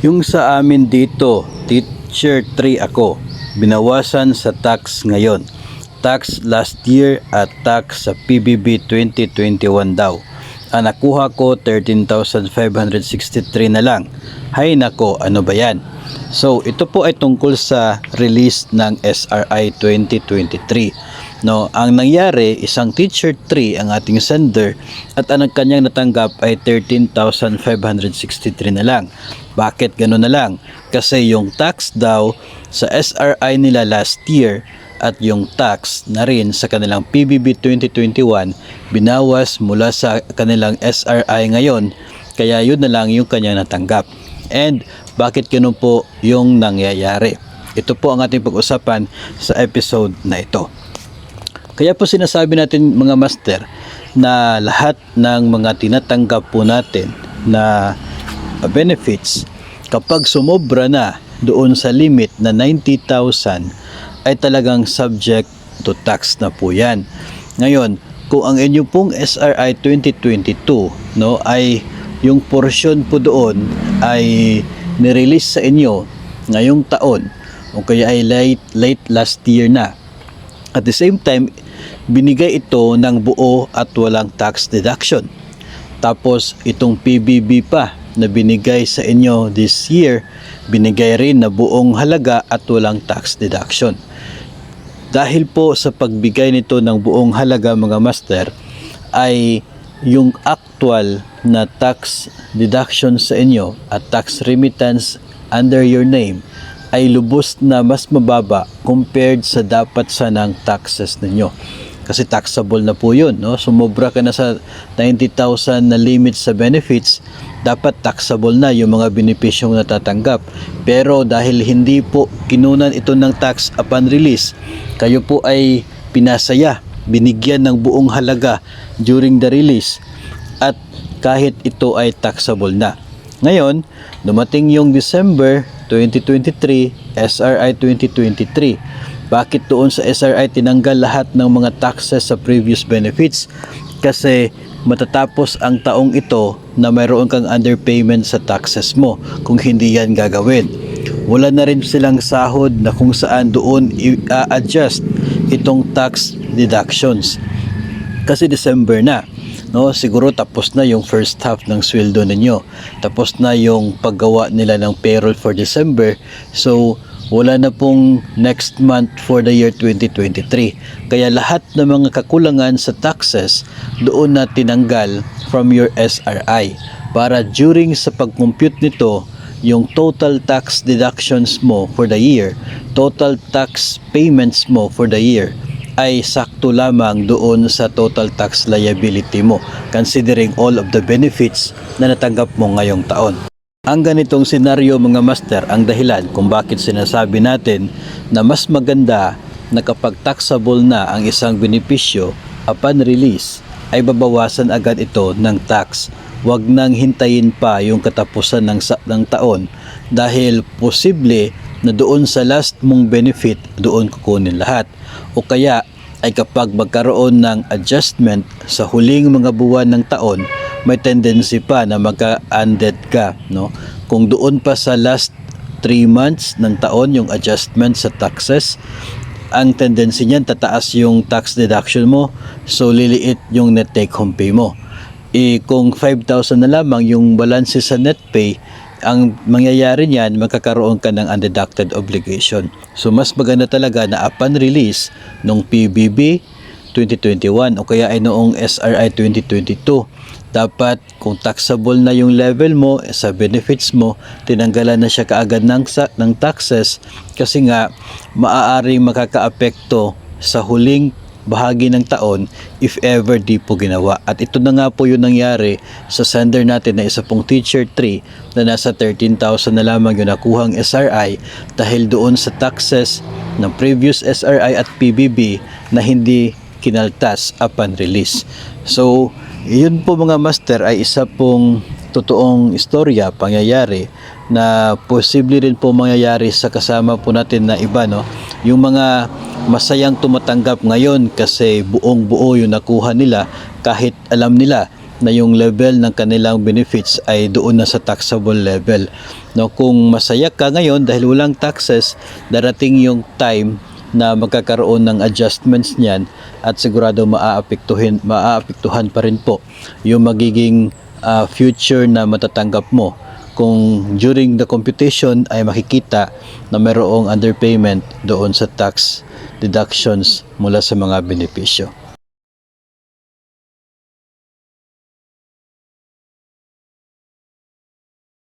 Yung sa amin dito, teacher 3 ako. Binawasan sa tax ngayon. Tax last year at tax sa PBB 2021 daw. Ang nakuha ko 13,563 na lang. Hay nako, ano ba yan? So, ito po ay tungkol sa release ng SRI 2023. No, ang nangyari, isang teacher 3 ang ating sender at ang kanyang natanggap ay 13,563 na lang. Bakit gano'n na lang? Kasi yung tax daw sa SRI nila last year at yung tax na rin sa kanilang PBB 2021 binawas mula sa kanilang SRI ngayon, kaya yun na lang yung kanyang natanggap. And bakit gano'n po yung nangyayari? Ito po ang ating pag-usapan sa episode na ito. Kaya po sinasabi natin mga master na lahat ng mga tinatanggap po natin na benefits kapag sumobra na doon sa limit na 90,000 ay talagang subject to tax na po yan. Ngayon, kung ang inyo pong SRI 2022 no, ay yung portion po doon ay nirelease sa inyo ngayong taon o kaya ay late last year na. At the same time, binigay ito ng buo at walang tax deduction. Tapos itong PBB pa na binigay sa inyo this year, binigay rin na buong halaga at walang tax deduction. Dahil po sa pagbigay nito ng buong halaga mga master, ay yung actual na tax deduction sa inyo at tax remittance under your name ay lubos na mas mababa compared sa dapat sanang taxes ninyo. Kasi taxable na po yun, no? Sumobra ka na sa 90,000 na limit sa benefits, dapat taxable na yung mga benepisyong natatanggap. Pero dahil hindi po kinunan ito ng tax upon release, kayo po ay pinasaya, binigyan ng buong halaga during the release at kahit ito ay taxable na. Ngayon, dumating yung December 2023, SRI 2023. Bakit doon sa SRI tinanggal lahat ng mga taxes sa previous benefits? Kasi matatapos ang taong ito na mayroon kang underpayment sa taxes mo kung hindi yan gagawin. Wala na rin silang sahod na kung saan doon i-adjust itong tax deductions. Kasi December na. No, siguro tapos na yung first half ng sweldo ninyo. Tapos na yung paggawa nila ng payroll for December. So, wala na pong next month for the year 2023. Kaya lahat ng mga kakulangan sa taxes doon na tinanggal from your SRI. Para during sa pag-compute nito, yung total tax deductions mo for the year, total tax payments mo for the year, ay sakto lamang doon sa total tax liability mo considering all of the benefits na natanggap mo ngayong taon. Ang ganitong senaryo mga master ang dahilan kung bakit sinasabi natin na mas maganda na kapag taxable na ang isang benepisyo upon release ay babawasan agad ito ng tax. Huwag nang hintayin pa yung katapusan ng taon dahil posible na doon sa last mong benefit doon kukunin lahat. O kaya ay kapag magkaroon ng adjustment sa huling mga buwan ng taon, may tendency pa na magka-undead ka, no? Kung doon pa sa last 3 months ng taon yung adjustment sa taxes, ang tendency niyan tataas yung tax deduction mo, so liliit yung net take home pay mo. Kung 5,000 na lamang yung balance sa net pay, ang mangyayari niyan, magkakaroon ka ng undeducted obligation. So mas maganda talaga na upon release nung PBB 2021 o kaya ay noong SRI 2022, dapat kung taxable na yung level mo sa benefits mo, tinanggalan na siya kaagad ng taxes kasi nga maaaring makakaapekto sa huling bahagi ng taon if ever di po ginawa. At ito na nga po yung nangyari sa sender natin na isa pong teacher 3 na nasa 13,000 na lamang yung nakuhang SRI dahil doon sa taxes ng previous SRI at PBB na hindi kinaltas upon release. So, yun po mga master ay isa pong totoong istorya, pangyayari na posible rin po mangyayari sa kasama po natin na iba, no? Yung mga masayang tumatanggap ngayon kasi buong buo yung nakuha nila kahit alam nila na yung level ng kanilang benefits ay doon na sa taxable level. No, kung masaya ka ngayon dahil walang taxes, darating yung time na magkakaroon ng adjustments niyan at sigurado maaapektuhan pa rin po yung magiging future na matatanggap mo kung during the computation ay makikita na mayroong underpayment doon sa tax deductions mula sa mga benepisyo.